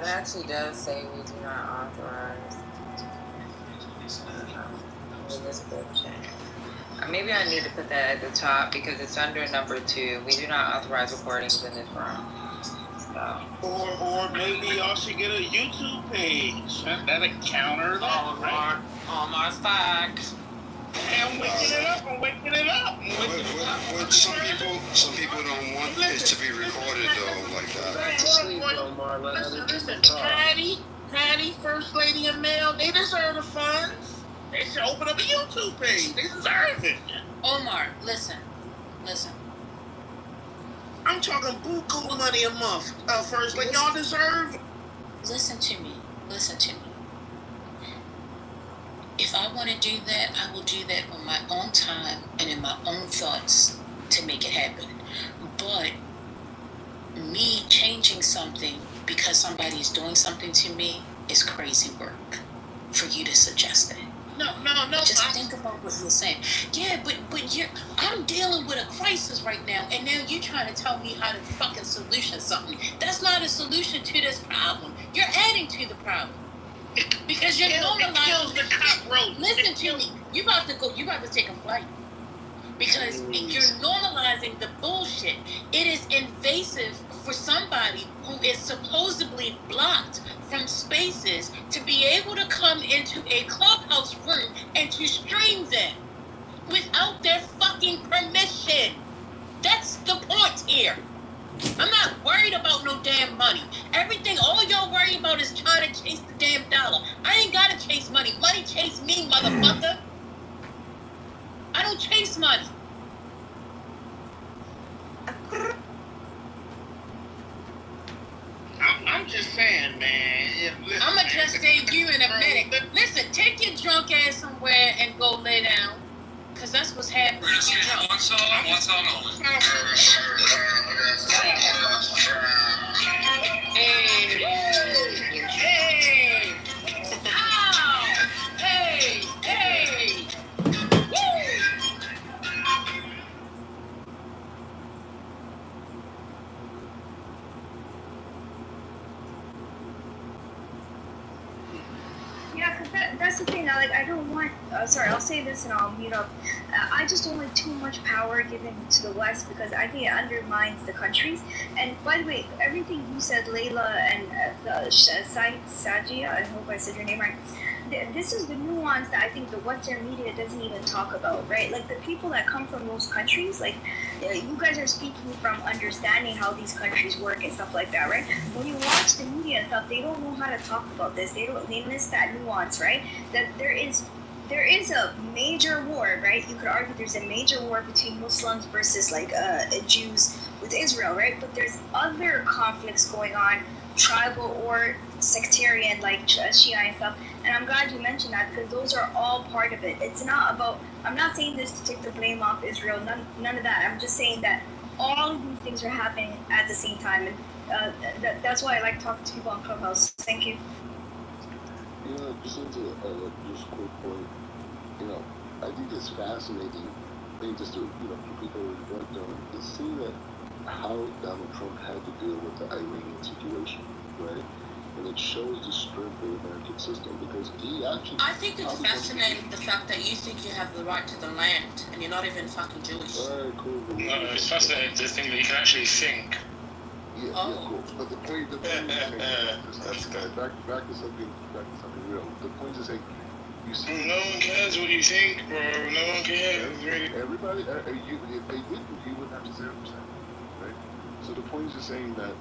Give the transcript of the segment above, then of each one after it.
it actually does say we do not authorize in this description. Maybe I need to put that at the top because it's under number 2. We do not authorize recordings in this room. So. Or maybe y'all should get a YouTube page. That'll counter that, right? Omar's back. And waking it up. What some people don't want it to be recorded though, like that. Listen, Patty, First Lady of Mail, they deserve the funds. They should open up a YouTube page. They deserve it. Omar, listen. I'm talking buku money a month. First Lady, y'all deserve it. Listen to me. If I want to do that, I will do that on my own time and in my own thoughts to make it happen. But me changing something because somebody is doing something to me is crazy work for you to suggest that. No. Just think about what you're saying. Yeah, but I'm dealing with a crisis right now, and now you're trying to tell me how to fucking solution something. That's not a solution to this problem. You're adding to the problem. Because you're normalizing the cockroach. Listen to me. You about to take a flight. Because you're normalizing the bullshit. It is invasive for somebody who is supposedly blocked from spaces to be able to come into a clubhouse room and to stream them without their fucking permission. That's the point here. I'm not worried about no damn money. All y'all worry about is trying to chase the damn dollar. I ain't gotta chase money. Money chase me, motherfucker. I don't chase money. I'm just saying, man. Listen, I'm gonna just say you in a minute. Listen, take your drunk ass somewhere and go lay down. Cause that's what's happening. One song only. Hey. Ow. Hey. Woo. Yeah, because that's the thing. I don't want. Sorry, I'll say this and I'll mute up. I just don't like too much power given to the West because I think it undermines the countries. And by the way, everything you said, Layla and Sajia, I hope I said your name right. This is the nuance that I think the Western media doesn't even talk about, right? Like the people that come from those countries, like you guys are speaking from understanding how these countries work and stuff like that, right? When you watch the media and stuff, they don't know how to talk about this. They miss that nuance, right? That there is a major war, right? You could argue there's a major war between Muslims versus Jews with Israel, right? But there's other conflicts going on, tribal or sectarian, like Shia and stuff. And I'm glad you mentioned that because those are all part of it. It's not about, I'm not saying this to take the blame off Israel, none of that. I'm just saying that all of these things are happening at the same time. And that's why I like talking to people on Clubhouse. Thank you. Just into just a quick point, I think it's fascinating, maybe just to, for people who worked on it, to see that how Donald Trump had to deal with the Iranian situation, right? And it shows the strength of the American system because he actually... I think it's fascinating the fact that you think you have the right to the land and you're not even fucking Jewish. Alright, cool. No, it's fascinating to think that you can actually think. Yeah, cool. But the point is back to something real. The point is saying, you see... No one cares what you think, bro. No one cares. Really. Everybody, if they didn't, you wouldn't have to say 100%, right? So the point is just saying that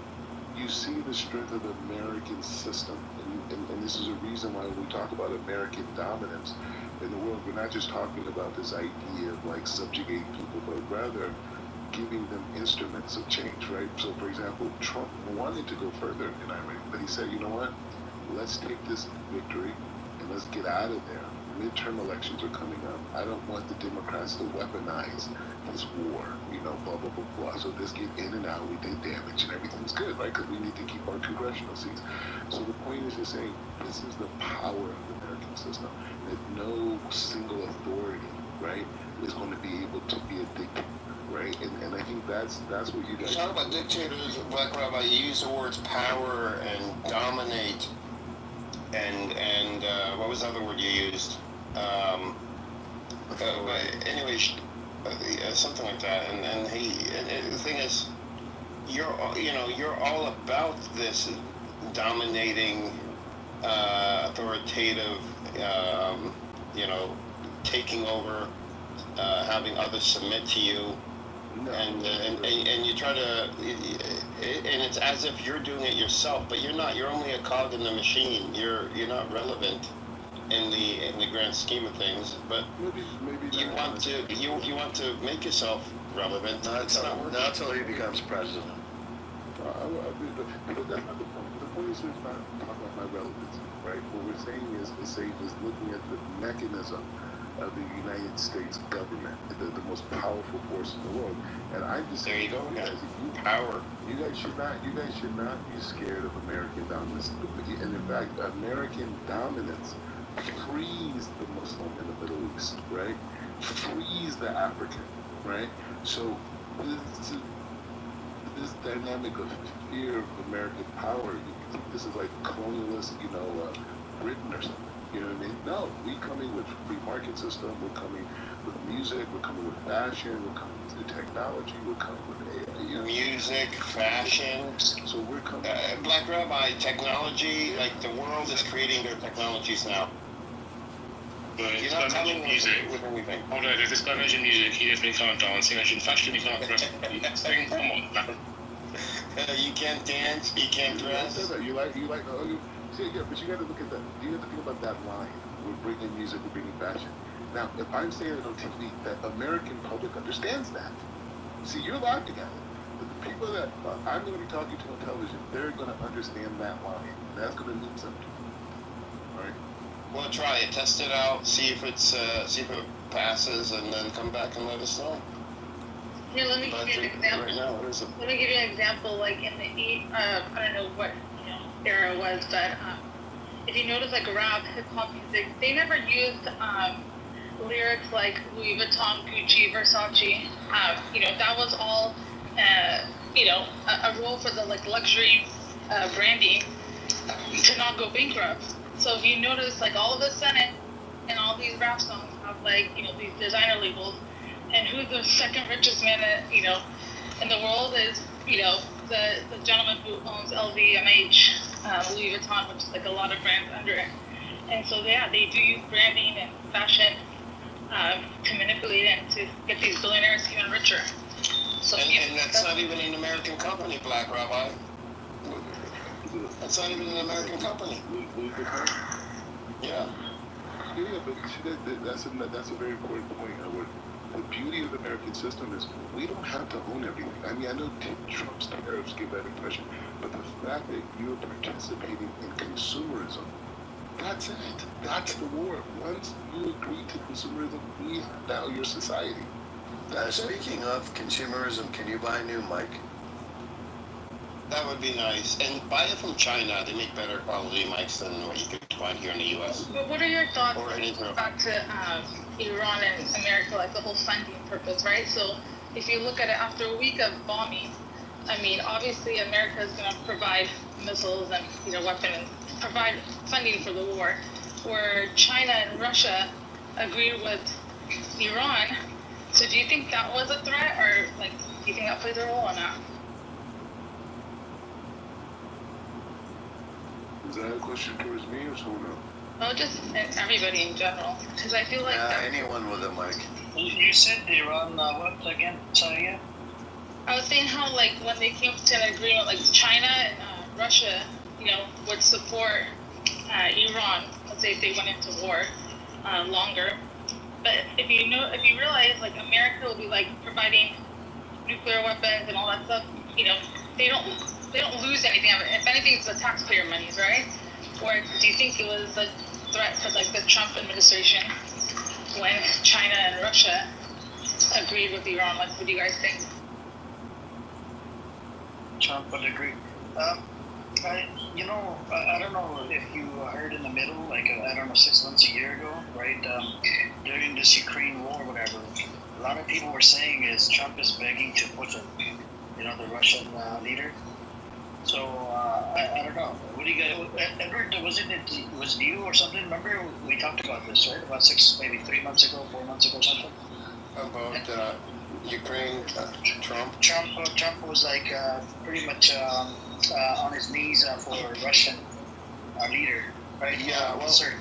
you see the strength of the American system, and this is a reason why we talk about American dominance in the world. We're not just talking about this idea of subjugating people, but rather giving them instruments of change, right? So, for example, Trump wanted to go further in Iran, but he said, you know what? Let's take this victory and let's get out of there. Midterm elections are coming up. I don't want the Democrats to weaponize this war, blah, blah, blah, blah. So let's get in and out. We did damage and everything's good, right? Because we need to keep our congressional seats. So the point is just saying this is the power of the American system. That no single authority, right, is going to be able to be a dictator. right? And I think that's what you guys. You talk about dictators, Black Rabbi. You use the words power and dominate, and what was the other word you used? Anyway, something like that. And the thing is, you're all about this dominating, authoritative, taking over, having others submit to you. No. And you try to, and it's as if you're doing it yourself, but you're not. You're only a cog in the machine. You're not relevant in the grand scheme of things. But maybe you want to make yourself relevant. Not until he becomes president. But that's not the point. The point is not talking about my relevancy, right? What we're saying is looking at the mechanism of the United States government, the most powerful force in the world. And I just there you go, guys. Power. You guys should not be scared of American dominance. And in fact, American dominance frees the Muslim in the Middle East, right? Frees the African, right? So this dynamic of fear of American power, you think this is like colonialist, Britain or something. You know what I mean? No, we're coming with free market system. We're coming with music. We're coming with fashion. We're coming with technology. We're coming with AI. Music, fashion. So we're coming. Black Rabbi, technology. Like the world is creating their technologies now. But this guy mentioned music. Although if this guy mentioned music, he definitely can't dance. He mentioned fashion, he can't dress. Come on, man. You can't dance. You can't dress. You like. Yeah, but you got to look at that. You have to think about that line. We're bringing music, we're bringing fashion. Now, if I'm saying it on TV, that American public understands that. See, you're laughing at it. But the people that I'm going to be talking to on television, they're going to understand that line. That's going to mean something. All right. We'll try it, test it out, see if it passes, and then come back and let us know. Here, let me give you an example. Right now, let me give you an example. Like in the I don't know what era it was, but if you notice, like rap, hip hop music, they never used lyrics like Louis Vuitton, Gucci, Versace. That was all a role for the like luxury branding to not go bankrupt. So if you notice, like all of a sudden, and all these rap songs have like these designer labels, and who the second richest man in the world is the gentleman who owns LVMH, Louis Vuitton, which is like a lot of brands under it. And so they do use branding and fashion to manipulate and to get these billionaires even richer. So and that's not even an American company, Black Rabbi. That's not even an American company. Yeah. Yeah, but that's a very important point, Howard. The beauty of the American system is we don't have to own everything. I mean, I know Trump's tariffs give that impression, but the fact that you're participating in consumerism, that's it. That's the war. Once you agree to consumerism, we have now your society. Speaking of consumerism, can you buy a new mic? That would be nice. And buy it from China. They make better quality mics than what you could find here in the U.S. But what are your thoughts back to Iran and America, like the whole funding purpose, right? So if you look at it after a week of bombing, I mean, obviously America is going to provide missiles and weapons and provide funding for the war, where China and Russia agreed with Iran. So do you think that was a threat, or do you think that plays a role or not? Is that a question towards me or someone else? Oh, just everybody in general, because I feel like anyone with a mic. You said Iran what again? Sorry, yeah. I was saying how when they came to an agreement, China and Russia, would support Iran, let's say if they went into war longer. But if you realize America will be providing nuclear weapons and all that stuff, they don't lose anything. If anything, it's the taxpayer monies, right? Or do you think it was a threat for the Trump administration when China and Russia agreed with Iran? What do you guys think? Trump would agree. I don't know if you heard in the middle, 6 months, a year ago, right? During this Ukraine war, whatever, a lot of people were saying is Trump is begging to Putin, the Russian leader. So I don't know. What do you guys? Edward, was it you or something? Remember we talked about this, right? About 3 months ago, 4 months ago, something. About Ukraine, Trump. Trump was like pretty much on his knees for a Russian leader, right? Yeah. Well, sir.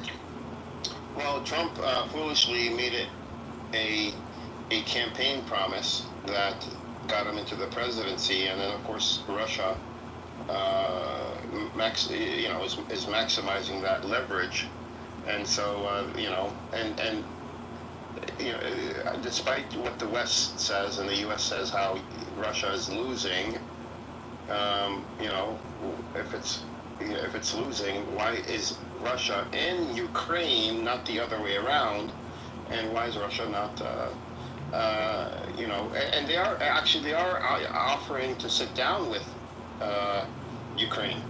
Well, Trump foolishly made it a campaign promise that got him into the presidency, and then of course Russia, is maximizing that leverage, and so despite what the West says and the U.S. says how Russia is losing, if it's losing, why is Russia in Ukraine, not the other way around? And why is Russia not, and they are offering to sit down with Ukraine.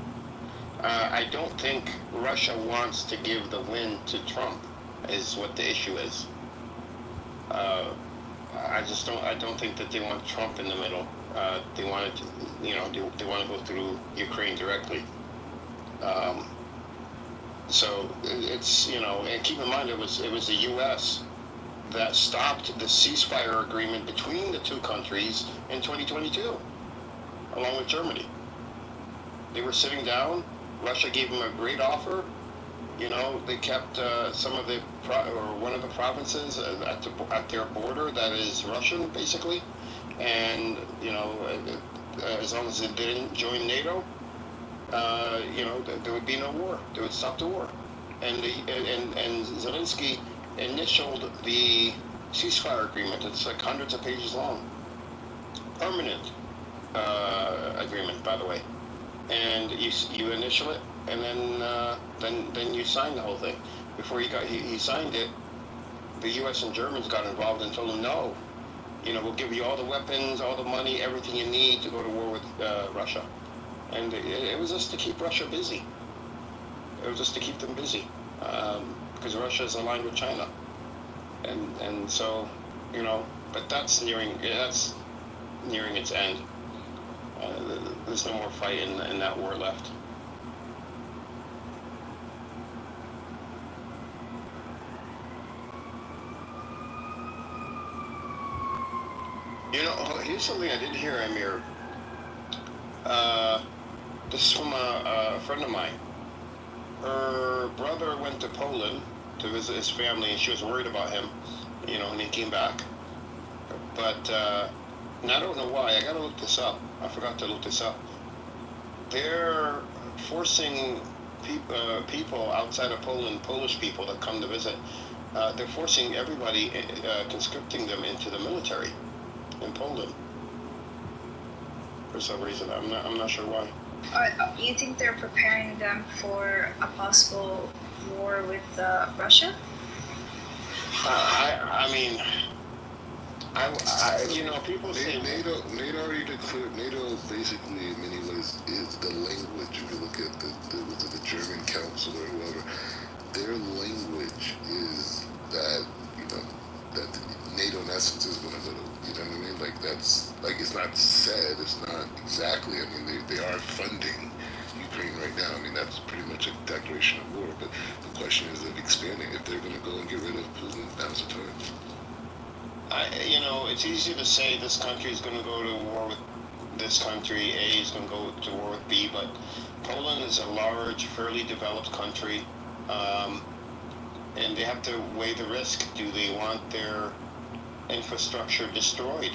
I don't think Russia wants to give the win to Trump, is what the issue is. I don't think that they want Trump in the middle. They want to, they want to go through Ukraine directly. So it's, and keep in mind it was the U.S. that stopped the ceasefire agreement between the two countries in 2022, along with Germany. They were sitting down. Russia gave them a great offer. They kept some of one of the provinces at their border that is Russian, basically, and as long as it didn't join NATO, there would be no war. They would stop the war. And Zelensky initialed the ceasefire agreement. It's like hundreds of pages long. Permanent agreement, by the way. And you initial it, and then you sign the whole thing. Before he signed it, the U.S. and Germans got involved and told him, no, we'll give you all the weapons, all the money, everything you need to go to war with Russia. And it was just to keep Russia busy. It was just to keep them busy, because Russia is aligned with China, and so but that's nearing its end. There's no more fight in that war left. Here's something I did hear, Amir. This is from a friend of mine. Her brother went to Poland to visit his family, and she was worried about him, and he came back. But and I don't know why. I gotta look this up. I forgot to look this up. They're forcing people outside of Poland, Polish people that come to visit. They're forcing everybody, conscripting them into the military in Poland. For some reason, I'm not sure why. You think they're preparing them for a possible war with Russia? I mean, people say NATO already declared. NATO basically, in many ways, is the language. If you look at the German council or whoever, their language is that that NATO in essence is going to go to. You know what I mean? Like that's it's not said. It's not exactly. I mean, they are funding Ukraine right now. I mean, that's pretty much a declaration of war. But the question is of expanding. If they're going to go and get rid of Putin, now's the time. It's easy to say this country is going to go to war with this country. A is going to go to war with B, but Poland is a large, fairly developed country, and they have to weigh the risk. Do they want their infrastructure destroyed?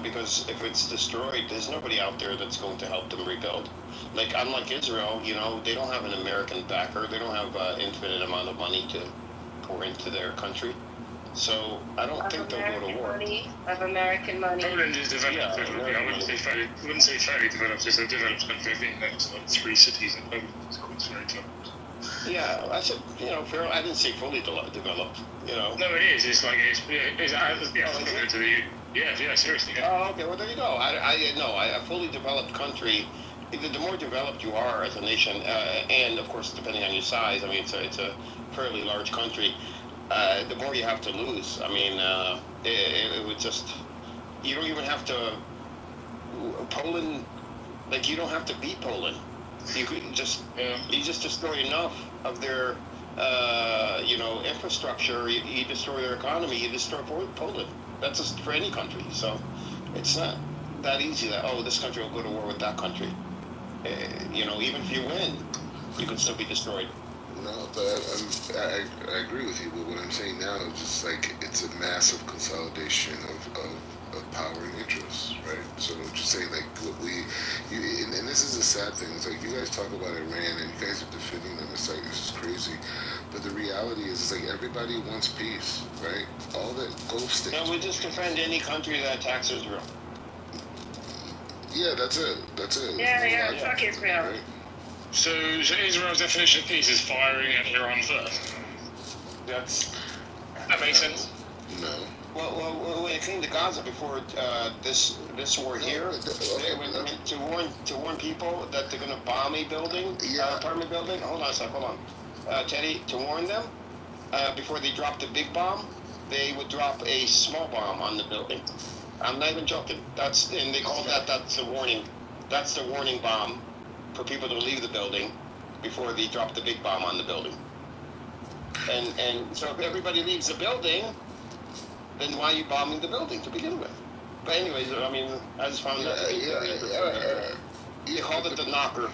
Because if it's destroyed, there's nobody out there that's going to help them rebuild. Like, unlike Israel, they don't have an American backer. They don't have an infinite amount of money to pour into their country. So I don't think they'll go to war. Of American money. Poland is developed. I wouldn't say fairly developed. It's a developed country. I think that's like 3 cities in Poland. It's very developed. Yeah, I said, fair. I didn't say fully developed. No, it is. It's like it's equivalent to the. Yeah, seriously. Yeah. Oh, okay. Well, there you go. A fully developed country. The more developed you are as a nation, and of course, depending on your size, I mean, it's a fairly large country. the more you have to lose. I mean, it would just, you don't even have to, Poland, like you don't have to beat Poland. You could just, you just destroy enough of their, infrastructure. You destroy their economy. You destroy Poland. That's just for any country. So it's not that easy that, oh, this country will go to war with that country. Even if you win, you could still be destroyed. No, but I agree with you. But what I'm saying now is just like it's a massive consolidation of power and interests, right? So just say like what and this is a sad thing. It's like you guys talk about Iran and you guys are defending them. It's like this is crazy. But the reality is, it's like everybody wants peace, right? All that Gulf states. No, we just defend any country that attacks Israel. Yeah, that's it. Yeah, fuck Israel. Right? So Israel's definition of peace is firing at Iran first. That makes sense. No. Well, when it came to Gaza before this war here, to warn people that they're going to bomb a building, apartment building. Hold on a sec. Hold on, Teddy. To warn them before they drop the big bomb, they would drop a small bomb on the building. I'm not even joking. And they call that's the warning. That's the warning bomb for people to leave the building before they drop the big bomb on the building. And so if everybody leaves the building, then why are you bombing the building to begin with? But anyways, I mean, I just found that to be very interesting. They called it the knocker.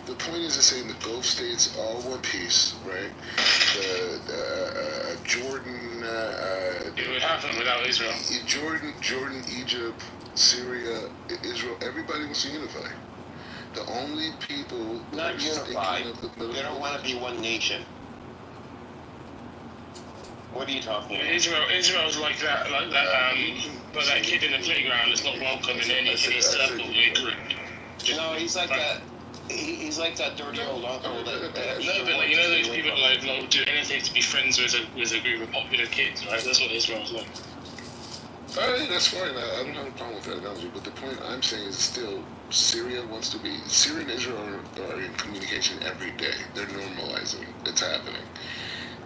The point is saying the Gulf states all want peace, right? Jordan. It would happen without Israel. Jordan, Egypt, Syria, Israel. Everybody wants to unify. The only people not unify. They don't want to be one nation. What are you talking about? Israel's like that, but that kid in the playground is not welcome in any circle. No, he's like that. He's like that dirty old uncle that no, but like, those people like will do anything to be friends with a group of popular kids, right? That's what Israel's like. That's fine. I don't have a problem with that analogy. But the point I'm saying is still, Syria and Israel are in communication every day. They're normalizing. It's happening.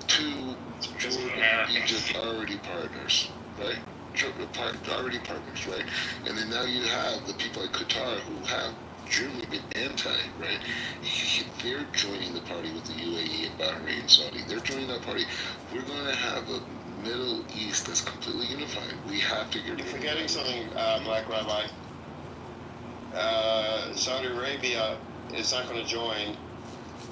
Two, Jordan and Egypt are already partners, right? Already partners, right? And then now you have the people like Qatar who have generally been anti, right? They're joining the party with the UAE and Bahrain, Saudi. They're joining that party. We're going to have a Middle East that's completely unified. We have to get rid of it. You're forgetting something, Black Rabbi. Saudi Arabia is not going to join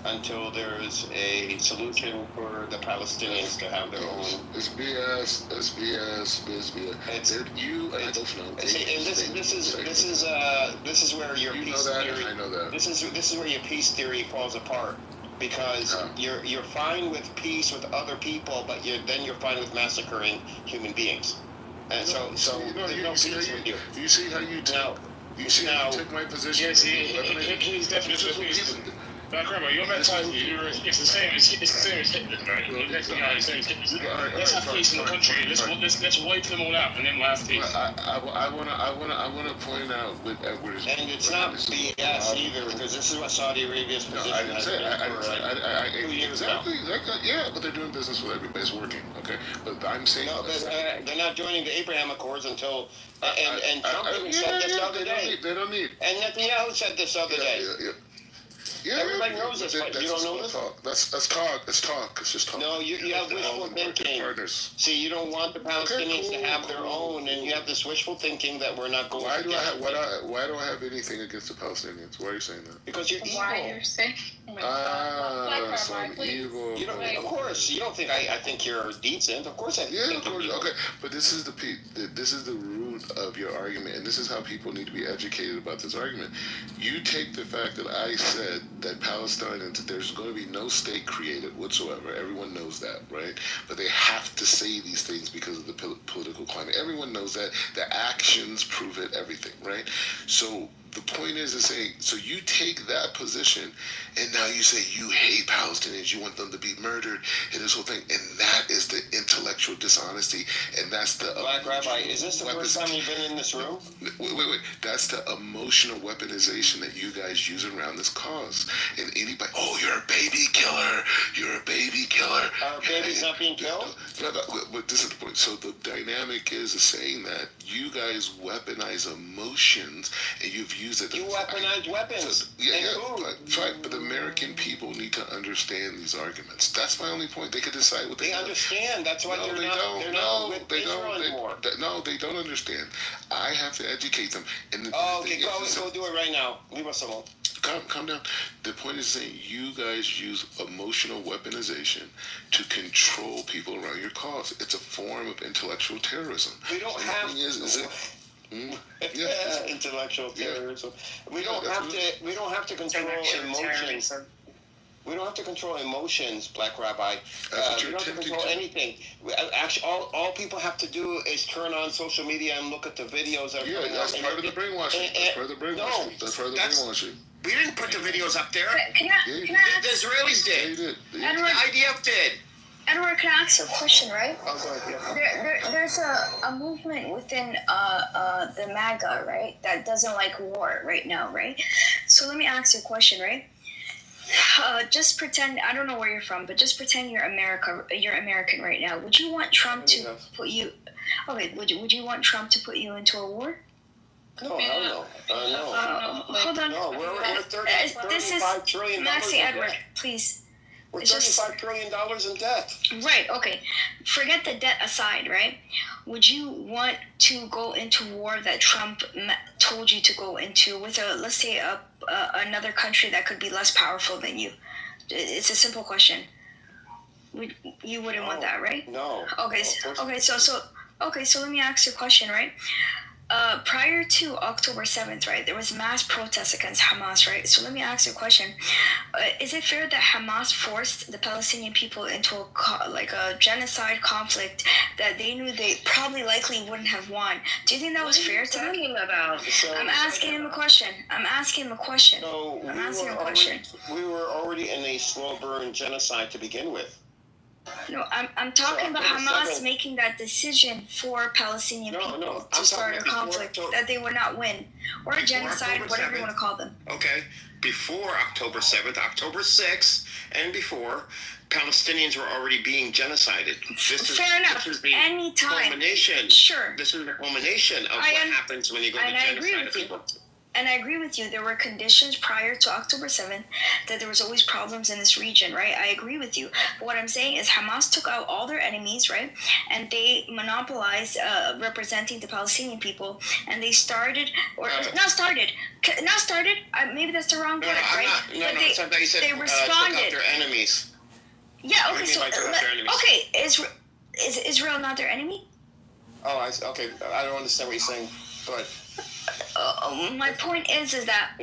until there is a solution for the Palestinians to have their own. It's BS. It's BS. It's you. I don't know. And this is where your peace theory. I know that. This is where your peace theory falls apart. Because you're fine with peace with other people, but you're fine with massacring human beings, and so there's no peace with you. You see how you take. You see how you take my position. Yes, he's definitely. Black Rabbi, your mentality, it's the same as Hitler, right? Let's have peace in the country. Let's wipe them all out, and then we'll have peace. I wanna point out with Edwards. And it's not BS either, because this is what Saudi Arabia's position has been for 2 years now. Yeah, but they're doing business with everybody. It's working, okay? But I'm saying no, they're not joining the Abraham Accords until and Trump even said this the other day. They don't need. And Netanyahu said this the other day. Yeah, everybody knows this, but you don't know this? That's talk. It's talk. It's just talk. No, you have wishful thinking. See, you don't want the Palestinians to have their own, and you have this wishful thinking that we're not going to get. Why do I have anything against the Palestinians? Why are you saying that? Because you're evil. Why you're sick? So I'm evil. You don't, of course, you don't think I think you're decent. Of course I think of course. Okay, but this is the root of your argument, and this is how people need to be educated about this argument. You take the fact that I said that Palestinians, there's going to be no state created whatsoever. Everyone knows that, right? But they have to say these things because of the political climate. Everyone knows that. The actions prove it, everything, right? So the point is saying, so you take that position, and now you say you hate Palestinians, you want them to be murdered, and this whole thing, and that is the intellectual dishonesty, and that's the Black Rabbi. Is this the first time you've been in this room? Wait. That's the emotional weaponization that you guys use around this cause. And anybody, oh, you're a baby killer. You're a baby killer. Our baby's not being killed? No, but this is the point. So the dynamic is saying that you guys weaponize emotions, and you've used it. You weaponize weapons. So, fine, but the American people need to understand these arguments. That's my only point. They could decide what they understand. That's why they're not with Israel anymore. No, they don't understand. I have to educate them. And okay, go do it right now. Leave us alone. Calm down. The point is saying you guys use emotional weaponization to control people around your cause. It's a form of intellectual terrorism. We don't have intellectual terrorism. We don't have to control emotions. We don't have to control emotions, Black Rabbi. We don't have to control anything. Actually, all people have to do is turn on social media and look at the videos. That's part of the brainwashing. That's part of the brainwashing. No, that's part of the brainwashing. We didn't put the videos up there. Can I the Israelis did. The IDF did. Edward, can I ask a question, right? Oh, go ahead. There's a movement within the MAGA, right, that doesn't like war right now, right? So let me ask you a question, right? Just pretend, I don't know where you're from, but just pretend you're American right now. Would you want Trump to put you? Okay, would you want Trump to put you into a war? No, hell no. No. Hold on. No, we're $35 trillion Maxie in Edward, debt. please. We're $35 trillion in debt. Right, okay. Forget the debt aside, right? Would you want to go into war that Trump told you to go into with let's say another country that could be less powerful than you? It's a simple question. You wouldn't want that, right? No. Okay, so let me ask you a question, right? Prior to October 7th, right, there was mass protests against Hamas, right? So let me ask you a question. Is it fair that Hamas forced the Palestinian people into a genocide conflict that they knew they probably likely wouldn't have won? Do you think that was fair to them? I'm asking him a question. No, we were already in a slow burn genocide to begin with. No, I'm talking about Hamas making that decision for Palestinian people to start a conflict that they would not win, or a genocide, whatever you want to call them. Okay, before October 7th, October 6th, and before, Palestinians were already being genocided. Fair enough. This is the Anytime. culmination. Sure. This is the culmination of what happens when you go to genocide people. And I agree with you. There were conditions prior to October 7th that there was always problems in this region, right? I agree with you. But what I'm saying is Hamas took out all their enemies, right? And they monopolized representing the Palestinian people. And they started, maybe that's the wrong word, right? They responded. Took out their enemies. Yeah, okay, is Israel not their enemy? Oh, okay. I don't understand what you're saying. Go ahead. My point is that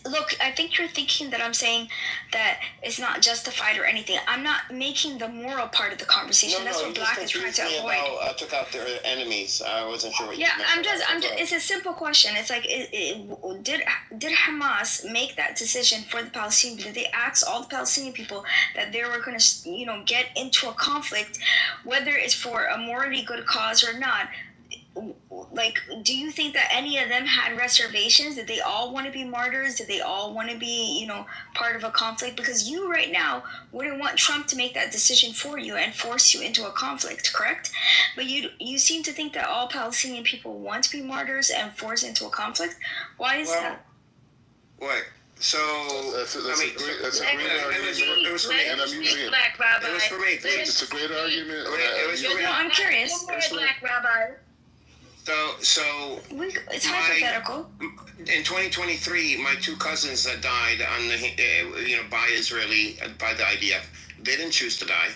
look, I think you're thinking that I'm saying that it's not justified or anything. I'm not making the moral part of the conversation. That's what Black is trying to avoid. Took out their enemies. I wasn't sure what you meant. I'm just. It's a simple question. It's like, did Hamas make that decision for the Palestinians? Did they ask all the Palestinian people that they were going to, get into a conflict, whether it's for a morally good cause or not? Like, do you think that any of them had reservations? Did they all want to be martyrs? Did they all want to be, part of a conflict? Because you right now wouldn't want Trump to make that decision for you and force you into a conflict, correct? But you seem to think that all Palestinian people want to be martyrs and forced into a conflict. Why is that? Wait. So that's a great argument. It was for me, and I'm using it. Black Rabbi. It was for me. It's a great argument. It was for me. No, I'm curious. Black Rabbi. So it's hypothetical. In 2023, my two cousins that died on the by the IDF, they didn't choose to die.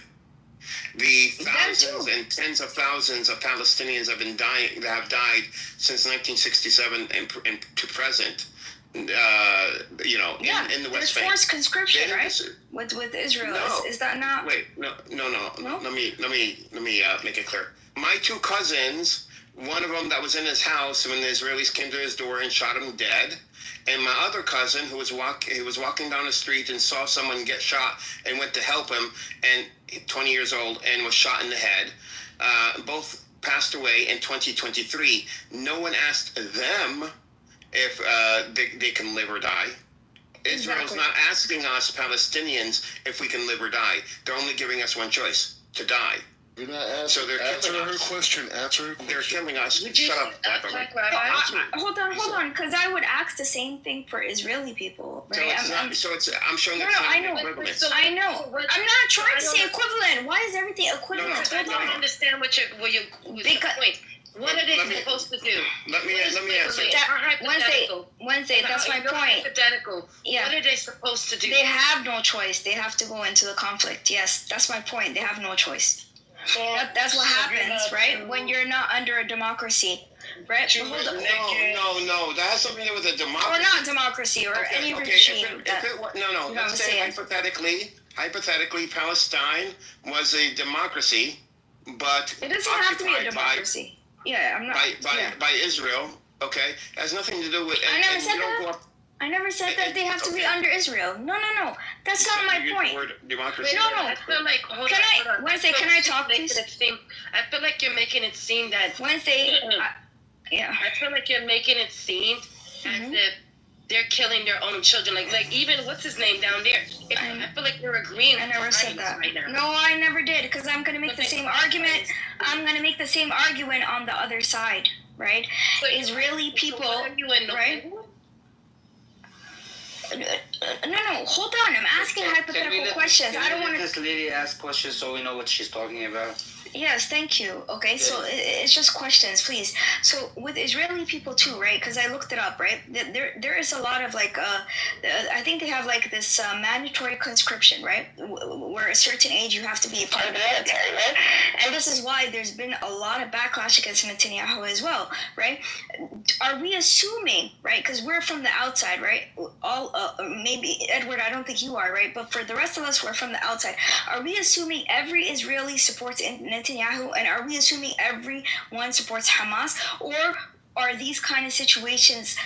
The thousands and tens of thousands of Palestinians have died since 1967 and to present. In the West Bank. Forced conscription, right? With Israel, is that not? Wait, no. Let me make it clear. My two cousins One of them that was in his house when the Israelis came to his door and shot him dead. And my other cousin, who was walking down the street and saw someone get shot and went to help him, and 20 years old, and was shot in the head. Both passed away in 2023. No one asked them if they can live or die. Israel's not asking us Palestinians if we can live or die. They're only giving us one choice: to die. You're not answering her question. Answer her question. They're killing us. Would you Shut up. Hold on, because I would ask the same thing for Israeli people, right? I'm showing no, the I know. equivalence. I know. I'm not trying to say equivalent. Why is everything equivalent? I don't understand what your point. What are they supposed to do? Let me answer. Wednesday, that's my point. Hypothetical. Yeah. What are they supposed to do? They have no choice. They have to go into the conflict. Yes, that's my point. They have no choice. That's what happens, right? When you're not under a democracy, right? No. That has something to do with a democracy. Or not democracy, or any regime. Let's say hypothetically, Palestine was a democracy, but it doesn't have to be a democracy. I'm not. By Israel, okay? It has nothing to do with. I never said that they have to be under Israel. No. That's not my point. Democracy. No. I feel like, Wednesday, can I talk, please? I feel like you're making it seem that... Wednesday, I feel like you're making it seem as if they're killing their own children. Like even, what's his name down there? I feel like you're agreeing. I never said that. Right now. No, I never did, because I'm going to make the same argument. I'm going to make the same argument on the other side, right? Israeli people, right? No, hold on. I'm asking hypothetical questions. I don't want to... This lady ask questions so we know what she's talking about. Yes, thank you. Okay, so it's just questions, please. So with Israeli people too, right? Because I looked it up, right? There is a lot of like, I think they have like this mandatory conscription, right? Where a certain age you have to be a part of the military, right? And this is why there's been a lot of backlash against Netanyahu as well, right? Are we assuming, right? Because we're from the outside, right? Maybe Edward, I don't think you are, right? But for the rest of us, we're from the outside. Are we assuming every Israeli supports Netanyahu, and are we assuming everyone supports Hamas, or are these kind of situations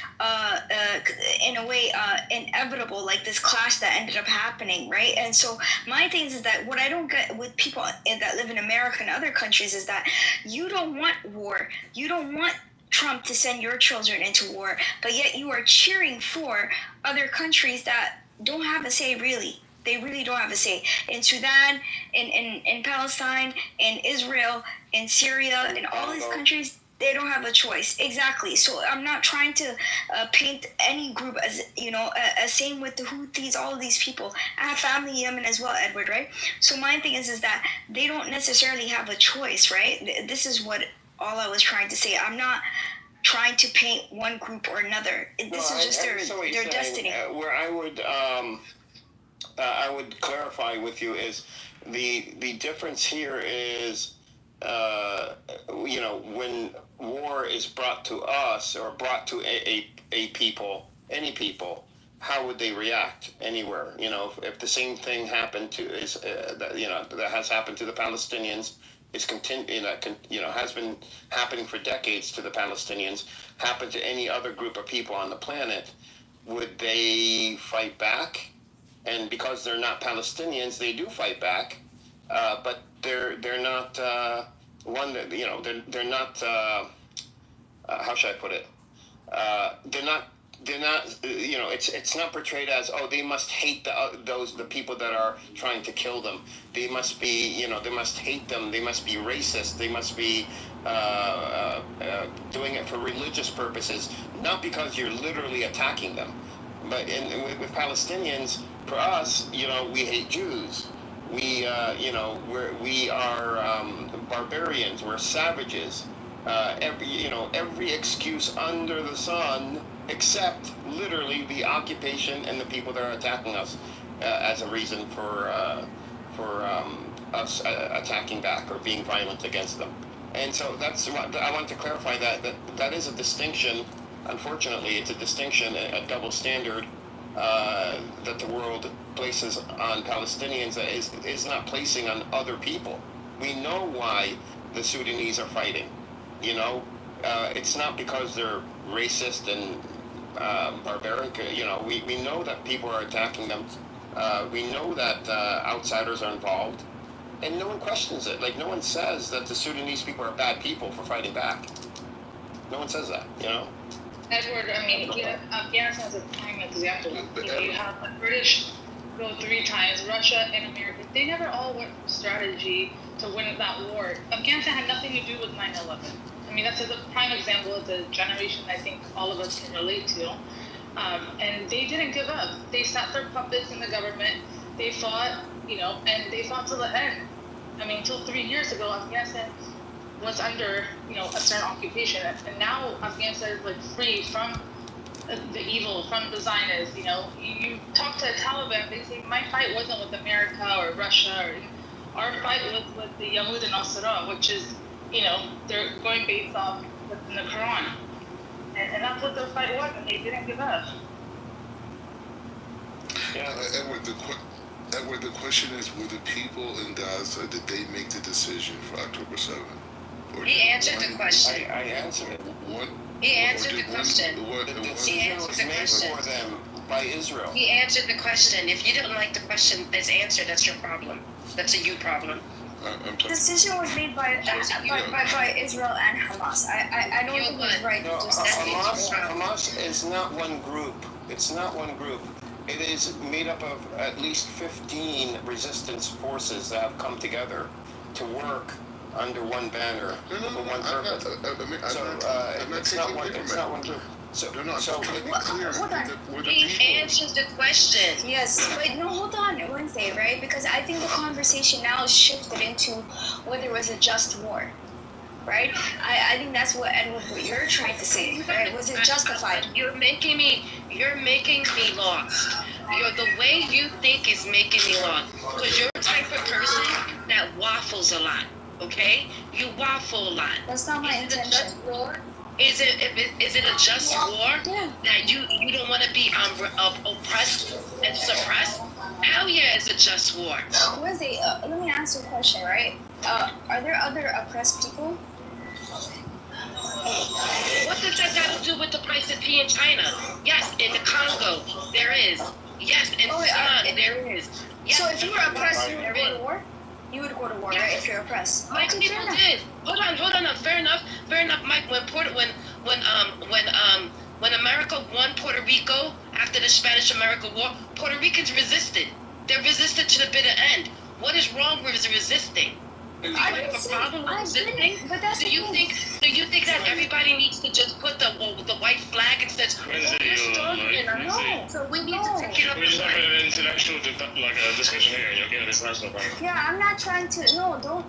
in a way inevitable, like this clash that ended up happening, right? And so my thing is that what I don't get with people that live in America and other countries is that you don't want war, you don't want Trump to send your children into war, but yet you are cheering for other countries that don't have a say, really. They really don't have a say. In Sudan, in Palestine, in Israel, in Syria, in all these countries, they don't have a choice. Exactly. So I'm not trying to paint any group as, as same with the Houthis, all of these people. I have family in Yemen as well, Edward, right? So my thing is that they don't necessarily have a choice, right? This is what all I was trying to say. I'm not trying to paint one group or another. This is just their destiny. Where I would clarify with you is the difference here is, when war is brought to us or brought to a people, any people, how would they react anywhere? If the same thing happened that has happened to the Palestinians, has been happening for decades to the Palestinians, happened to any other group of people on the planet, would they fight back? And because they're not Palestinians, they do fight back, but they're not they're not. How should I put it? They're not. It's not portrayed as, they must hate the people that are trying to kill them. They must be, they must hate them. They must be racist. They must be doing it for religious purposes, not because you're literally attacking them. But with Palestinians, for us, we hate Jews. We are barbarians. We're savages. Every excuse under the sun, except literally the occupation and the people that are attacking us as a reason for us attacking back or being violent against them. And so that's what I want to clarify, that is a distinction. Unfortunately, it's a distinction, a double standard that the world places on Palestinians that is not placing on other people. We know why the Sudanese are fighting. it's not because they're racist and barbaric. We know that people are attacking them. We know that outsiders are involved, and no one questions it. Like, no one says that the Sudanese people are bad people for fighting back. No one says that, Edward, I mean, Afghanistan is a prime example. You have the British go 3 times, Russia and America. They never all went for strategy to win that war. Afghanistan had nothing to do with 9/11. I mean, that's a prime example of the generation I think all of us can relate to. And they didn't give up. They sat their puppets in the government. They fought, and they fought to the end. I mean, until 3 years ago, Afghanistan was under, a certain occupation. And now Afghanistan is like free from the evil, from the Zionists. You talk to the Taliban, they say, my fight wasn't with America or Russia. Our fight was with the Yahud and Nasara, which is, they're going based off what's in the Quran. And that's what their fight was, and they didn't give up. Yeah. Edward, the question is, were the people in Gaza, did they make the decision for October 7th? He answered the question. I answered it. He answered the question. The decision was made for them by Israel. He answered the question. If you don't like the question that's answered, that's your problem. That's a you problem. The decision was made by Israel and Hamas. I don't think it was right. No, Hamas is not one group. It's not one group. It is made up of at least 15 resistance forces that have come together to work under one banner for one purpose. It's not one group. Hold on. He answered the question. Yes, but no, hold on, Wednesday, right? Because I think the conversation now is shifted into whether it was a just war, right? I think that's what you're trying to say, right? Was it justified? You're making me lost. The way you think is making me lost. Because you're the type of person that waffles a lot. Okay, you waffle a lot. That's not my intention. Is it a just war that you don't want to be oppressed and suppressed? Hell yeah, it's a just war. Wednesday, let me ask you a question, right? Are there other oppressed people? What does that got to do with the price of tea in China? Yes, in the Congo there is. Yes, in Sudan there is. Yes, so if you were oppressed, you would go to war? You would go to war, right? If you're oppressed. Like people did. Hold on. Fair enough, Mike. When America won Puerto Rico after the Spanish-American War, Puerto Ricans resisted. They resisted to the bitter end. What is wrong with resisting? Do you have a problem with resisting? Do you think that everybody needs to just put the white flag and says, no? So we need to take it up. We're just having an intellectual discussion here, and you're getting this national problem. Yeah, I'm not trying to.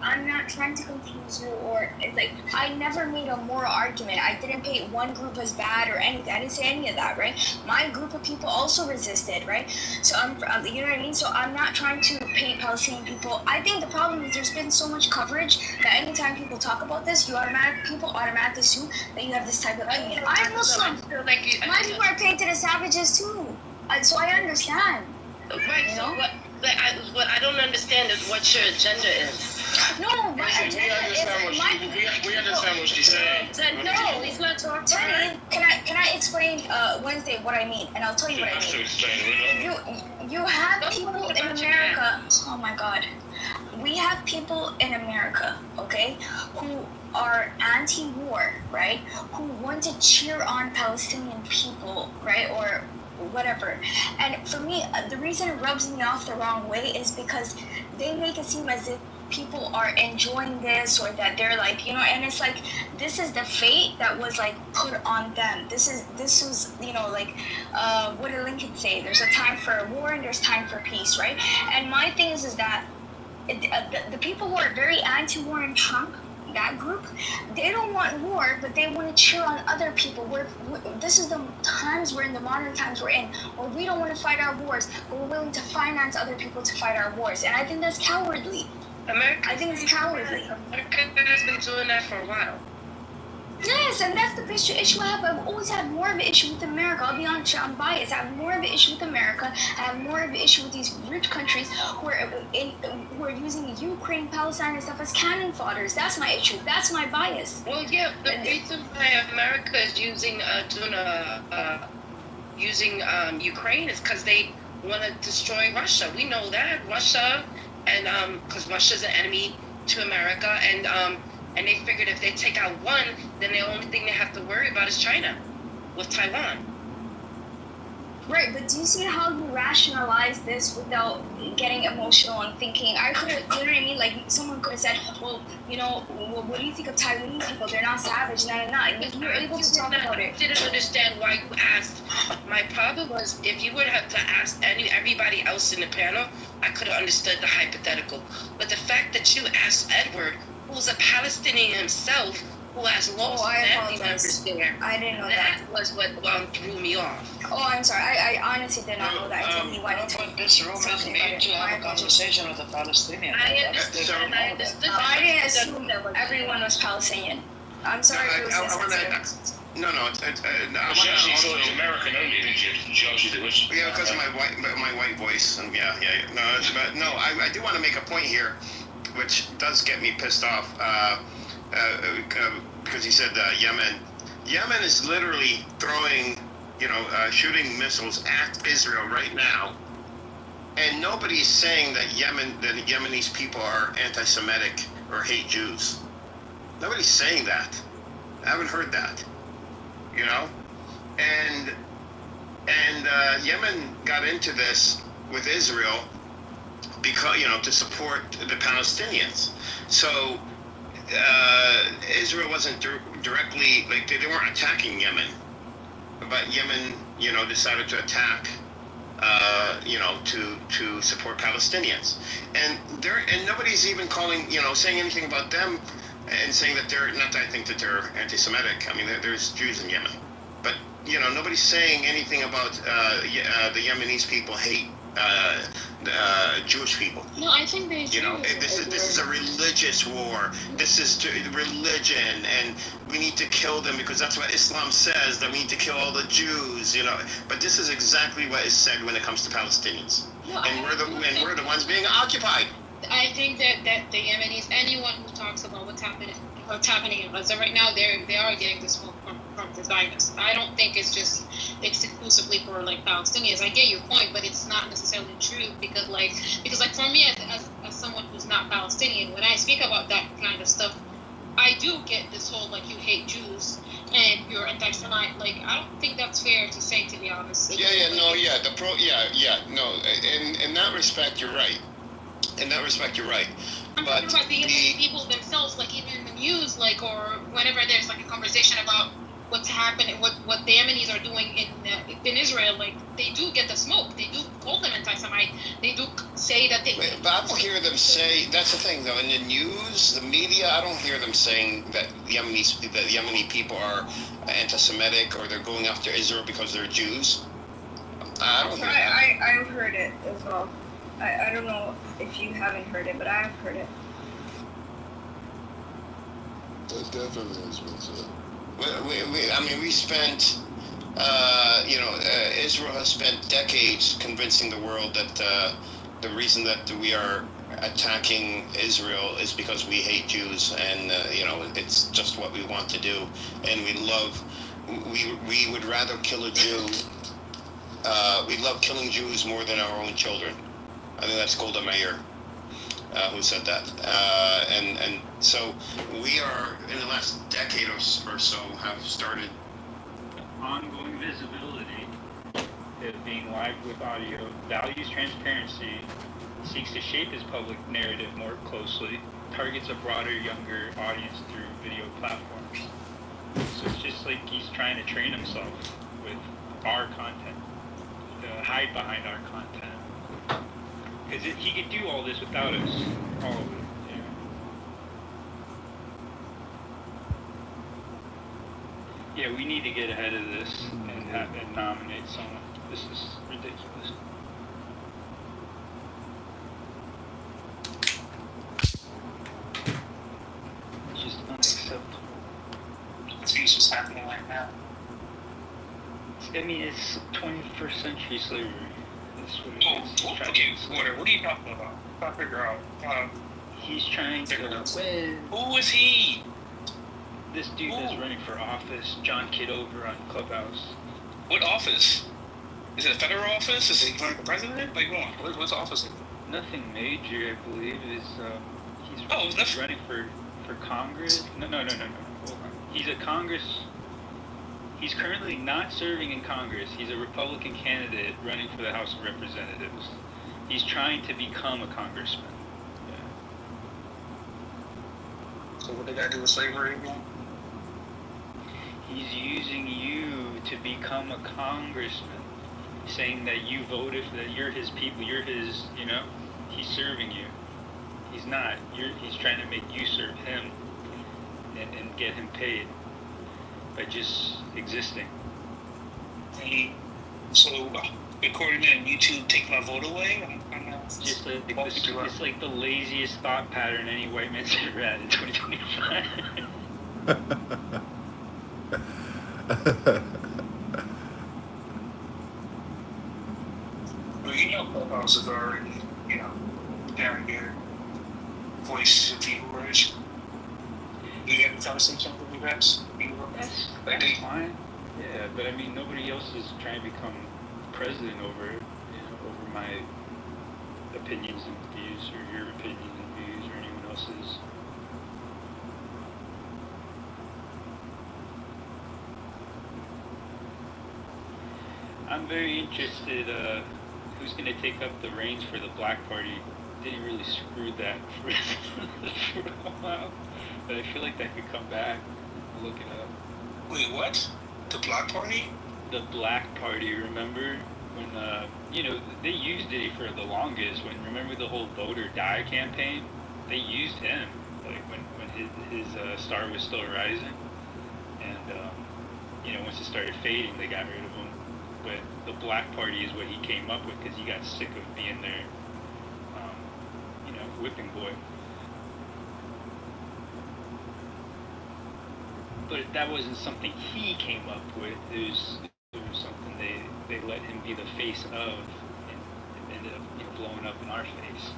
I'm not trying to confuse you, or it's like I never made a moral argument. I didn't paint one group as bad or anything. I didn't say any of that, right? My group of people also resisted, right? So you know what I mean? So I'm not trying to paint Palestinian people. I think the problem is there's been so much coverage that anytime people talk about this, people automatically assume that you have this type of opinion. I'm Muslim. My people are painted as savages too, so I understand. Right. You know? What I don't understand is what your agenda is. No, my agenda is we understand what she's saying. No, he's not talking. Teddy, can I explain Wednesday what I mean? And I'll tell you what I mean. You have people in America. Oh my God, we have people in America, okay, who are anti-war, right? Who want to cheer on Palestinian people, right, or whatever. And for me, the reason it rubs me off the wrong way is because they make it seem as if people are enjoying this, or that they're like, and it's like, this is the fate that was like put on them. This was, what did Lincoln say? There's a time for war and there's time for peace, right? And my thing is that the people who are very anti-war in Trump, that group, they don't want war, but they want to cheer on other people. This is the times we're in, the modern times we're in, where we don't want to fight our wars, but we're willing to finance other people to fight our wars. And I think that's cowardly. I think it's cowardly. America has been doing that for a while. Yes, and that's the issue I have. I've always had more of an issue with America. I'll be honest, I'm biased. I have more of an issue with America. I have more of an issue with these rich countries who are using Ukraine, Palestine, and stuff as cannon fodders. That's my issue. That's my bias. Well, yeah, the reason why America is using Ukraine is because they want to destroy Russia. We know that Russia, and because Russia's an enemy to America, and they figured if they take out one, then the only thing they have to worry about is China, with Taiwan. Right, but do you see how you rationalize this without getting emotional and thinking? I could have, you know what I mean? Like, someone could have said, well, what do you think of Taiwanese people? They're not savage, And you're able to talk about it. I didn't understand why you asked. My problem was, if you would have to ask everybody else in the panel, I could have understood the hypothetical. But the fact that you asked Edward, who's a Palestinian himself, who has lost family members there. I didn't know that. That was what threw me off. Oh, I'm sorry. I honestly did not know that until he went into But this room is made to have a conversation with a Palestinian. I understood. I didn't assume everyone was Palestinian. I'm sorry if it was insensitive. No, it's I She want actually to thought it was American only, didn't she? She actually did. Yeah, because of my white voice, and I do want to make a point here, which does get me pissed off, because he said Yemen. Yemen is literally throwing, shooting missiles at Israel right now, and nobody's saying that the Yemenis people are anti-Semitic or hate Jews. Nobody's saying that. I haven't heard that. And Yemen got into this with Israel because to support the Palestinians. So Israel wasn't directly they weren't attacking Yemen, but Yemen decided to attack to support Palestinians, and nobody's even saying anything about them and saying that they're not. I think that they're anti-Semitic. I mean, there's Jews in Yemen, but nobody's saying anything about the Yemenis people hate Jewish people. No, I think they do. This is a religious war. This is religion, and we need to kill them because that's what Islam says, that we need to kill all the Jews. But this is exactly what is said when it comes to Palestinians, and we're the ones being occupied. I think that the Yemenis, anyone who talks about what's happening in Gaza right now, they are getting this smoke from the Zionists. I don't think it's exclusively for Palestinians. I get your point, but it's not necessarily true because for me as someone who's not Palestinian, when I speak about that kind of stuff, I do get this whole you hate Jews and you're anti-Semite. I don't think that's fair to say, to be honest. In that respect, you're right. I'm talking about the people themselves, even in the news, or whenever there's a conversation about what's happening, what the Yemenis are doing in Israel, they do get the smoke. They do call them anti-Semite. They do say that they. But I don't hear them say. That's the thing, though. In the news, the media, I don't hear them saying that the Yemeni people are anti-Semitic or they're going after Israel because they're Jews. I don't hear that. I've heard it as well. I don't know if you haven't heard it, but I have heard it. That definitely has been said. We spent, Israel has spent decades convincing the world that the reason that we are attacking Israel is because we hate Jews, and it's just what we want to do, and we would rather kill a Jew. We love killing Jews more than our own children. I think that's Golda Meir who said that. And so we are, in the last decade or so, have started ongoing visibility, it being live with audio, values transparency, seeks to shape his public narrative more closely, targets a broader, younger audience through video platforms. So it's just like he's trying to train himself with our content, to hide behind our content. Because he could do all this without us, all of it. Yeah, we need to get ahead of this and nominate someone. This is ridiculous. It's just unacceptable. now. I mean, it's 21st century slavery. That's what it is. He's trying Okay, to- what are you talking about? I'm trying to figure out. He's trying to win. Who is he? This dude is running for office, John Kitover on Clubhouse. What office? Is it a federal office? Is he running for president? Like, what's the office? Nothing major, I believe. He's running for Congress. No. Hold on. He's a Congress. He's currently not serving in Congress. He's a Republican candidate running for the House of Representatives. He's trying to become a congressman. Yeah. So what did that do with slavery again? He's using you to become a congressman, saying that you voted, that you're his people, you're his, he's serving you. He's not. He's trying to make you serve him and get him paid by just existing. So, according to YouTube, take my vote away? Just like the laziest thought pattern any white man's ever had in 2025. Well, Clubhouse is already, down here. Voice of viewers. You have a conversation with you guys? That's fine. Yeah, but I mean, nobody else is trying to become president over my opinions and views, or your opinions and views, or anyone else's. I'm very interested. Who's going to take up the reins for the Black Party? Didn't really screw that for a while, but I feel like that could come back. I'll look it up. Wait, what? The Black Party? The Black Party, remember? When, they used it for the longest. Remember the whole Vote or Die campaign? They used him, like, when his star was still rising. And, once it started fading, they got rid of him. But the Black Party is what he came up with because he got sick of being their, whipping boy. But that wasn't something he came up with. It was something they let him be the face of, and ended up blowing up in our face.